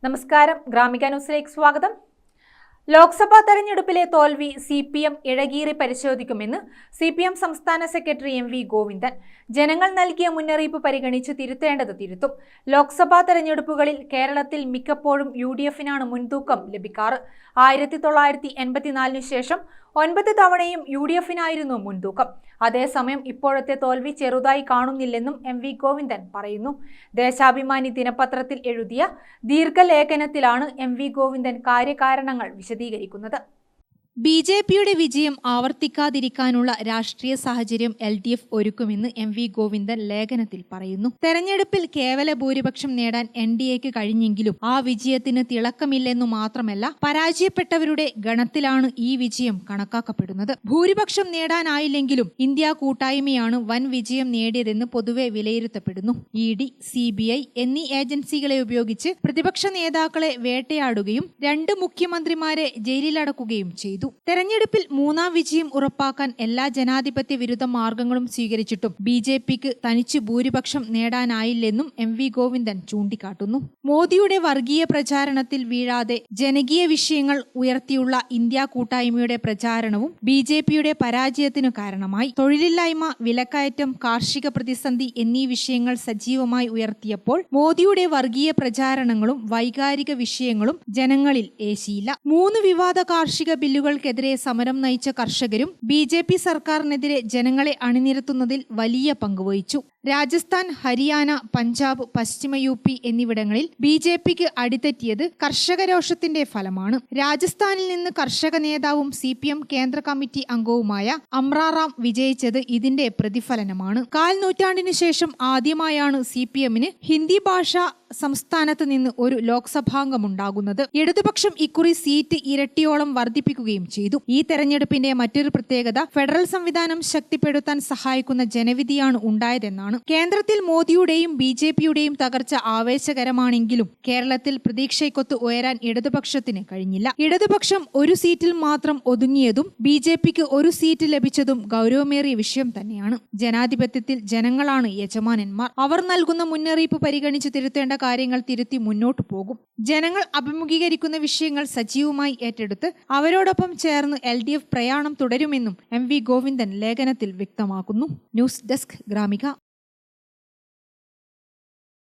നമസ്കാരം, ഗ്രാമിക ന്യൂസിലേക്ക് സ്വാഗതം. ലോക്സഭാ തെരഞ്ഞെടുപ്പിലെ തോൽവി CPM ഇഴകീറി പരിശോധിക്കുമെന്ന് CPM സംസ്ഥാന സെക്രട്ടറി MV ഗോവിന്ദൻ. ജനങ്ങൾ നൽകിയ മുന്നറിയിപ്പ് പരിഗണിച്ച് തിരുത്തേണ്ടത് തിരുത്തും. ലോക്സഭാ തെരഞ്ഞെടുപ്പുകളിൽ കേരളത്തിൽ മിക്കപ്പോഴും UDF-നാണ് മുൻതൂക്കം ലഭിക്കാറ്. 1984 ശേഷം 9 തവണയും UDF-നായിരുന്നു മുൻതൂക്കം. അതേസമയം ഇപ്പോഴത്തെ തോൽവി ചെറുതായി കാണുന്നില്ലെന്നും MV ഗോവിന്ദൻ പറയുന്നു. ദേശാഭിമാനി ദിനപത്രത്തിൽ എഴുതിയ ദീർഘലേഖനത്തിലാണ് MV ഗോവിന്ദൻ കാര്യകാരണങ്ങൾ വിശദീകരിക്കുന്നത്. BJPയുടെ വിജയം ആവർത്തിക്കാതിരിക്കാനുള്ള രാഷ്ട്രീയ സാഹചര്യം LDF ഒരുക്കുമെന്ന് MV ഗോവിന്ദൻ ലേഖനത്തിൽ പറയുന്നു. തെരഞ്ഞെടുപ്പിൽ കേവല ഭൂരിപക്ഷം നേടാൻ NDAക്ക് കഴിഞ്ഞെങ്കിലും ആ വിജയത്തിന് തിളക്കമില്ലെന്നു മാത്രമല്ല, പരാജയപ്പെട്ടവരുടെ ഗണത്തിലാണ് ഈ വിജയം കണക്കാക്കപ്പെടുന്നത്. ഭൂരിപക്ഷം നേടാനായില്ലെങ്കിലും ഇന്ത്യ കൂട്ടായ്മയാണ് വൻ വിജയം നേടിയതെന്ന് പൊതുവെ വിലയിരുത്തപ്പെടുന്നു. ED, CBI എന്നീ ഏജൻസികളെ ഉപയോഗിച്ച് പ്രതിപക്ഷ നേതാക്കളെ വേട്ടയാടുകയും 2 മുഖ്യമന്ത്രിമാരെ ജയിലിലടക്കുകയും ചെയ്തു. തെരഞ്ഞെടുപ്പിൽ 3ാം വിജയം ഉറപ്പാക്കാൻ എല്ലാ ജനാധിപത്യ വിരുദ്ധ മാർഗങ്ങളും സ്വീകരിച്ചിട്ടും BJPക്ക് തനിച്ച് ഭൂരിപക്ഷം നേടാനായില്ലെന്നും MV ഗോവിന്ദൻ ചൂണ്ടിക്കാട്ടുന്നു. മോദിയുടെ വർഗീയ പ്രചാരണത്തിൽ വീഴാതെ ജനകീയ വിഷയങ്ങൾ ഉയർത്തിയുള്ള ഇന്ത്യ കൂട്ടായ്മയുടെ പ്രചാരണവും BJPയുടെ പരാജയത്തിനു കാരണമായി. തൊഴിലില്ലായ്മ, വിലക്കയറ്റം, കാർഷിക പ്രതിസന്ധി എന്നീ വിഷയങ്ങൾ സജീവമായി ഉയർത്തിയപ്പോൾ മോദിയുടെ വർഗീയ പ്രചാരണങ്ങളും വൈകാരിക വിഷയങ്ങളും ജനങ്ങളിൽ ഏശിയില്ല. 3 വിവാദ കാർഷിക ബില്ലുകൾക്കെതിരെ സമരം നയിച്ച കർഷകരും BJP സർക്കാരിനെതിരെ ജനങ്ങളെ അണിനിരത്തുന്നതിൽ വലിയ പങ്കുവഹിച്ചു. രാജസ്ഥാൻ, ഹരിയാന, പഞ്ചാബ്, പശ്ചിമ UP എന്നിവിടങ്ങളിൽ BJPക്ക് അടിതെറ്റിയത് കർഷകരോഷത്തിന്റെ ഫലമാണ്. രാജസ്ഥാനിൽ നിന്ന് കർഷക നേതാവും CPM കേന്ദ്ര കമ്മിറ്റി അംഗവുമായ അമ്രാറാം വിജയിച്ചത് ഇതിന്റെ പ്രതിഫലനമാണ്. 1/4 നൂറ്റാണ്ടിനു ശേഷം ആദ്യമായാണ് CPMന് ഹിന്ദി ഭാഷ സംസ്ഥാനത്ത് നിന്ന് ഒരു ലോക്സഭാംഗമുണ്ടാകുന്നത്. ഇടതുപക്ഷം ഇക്കുറി സീറ്റ് ഇരട്ടിയോളം വർദ്ധിപ്പിക്കുകയും ചെയ്തു. ഈ തെരഞ്ഞെടുപ്പിന്റെ മറ്റൊരു പ്രത്യേകത ഫെഡറൽ സംവിധാനം ശക്തിപ്പെടുത്താൻ സഹായിക്കുന്ന ജനവിധിയാണ് ഉണ്ടായതെന്നാണ്. കേന്ദ്രത്തിൽ മോദിയുടെയും BJPയുടെയും തകർച്ച ആവേശകരമാണെങ്കിലും കേരളത്തിൽ പ്രതീക്ഷയ്ക്കൊത്ത് ഉയരാൻ ഇടതുപക്ഷത്തിന് കഴിഞ്ഞില്ല. ഇടതുപക്ഷം ഒരു സീറ്റിൽ മാത്രം ഒതുങ്ങിയതും BJPക്ക് ഒരു സീറ്റ് ലഭിച്ചതും ഗൗരവമേറിയ വിഷയം തന്നെയാണ്. ജനാധിപത്യത്തിൽ ജനങ്ങളാണ് യജമാനന്മാർ. അവർ നൽകുന്ന മുന്നറിയിപ്പ് പരിഗണിച്ച് തിരുത്തേണ്ട കാര്യങ്ങൾ തിരുത്തി മുന്നോട്ടു പോകും. ജനങ്ങൾ അഭിമുഖീകരിക്കുന്ന വിഷയങ്ങൾ സജീവമായി ഏറ്റെടുത്ത് അവരോടൊപ്പം ചേർന്ന് LDF പ്രയാണം തുടരുമെന്നും MV ഗോവിന്ദൻ ലേഖനത്തിൽ വ്യക്തമാക്കുന്നു. News desk, Gramika.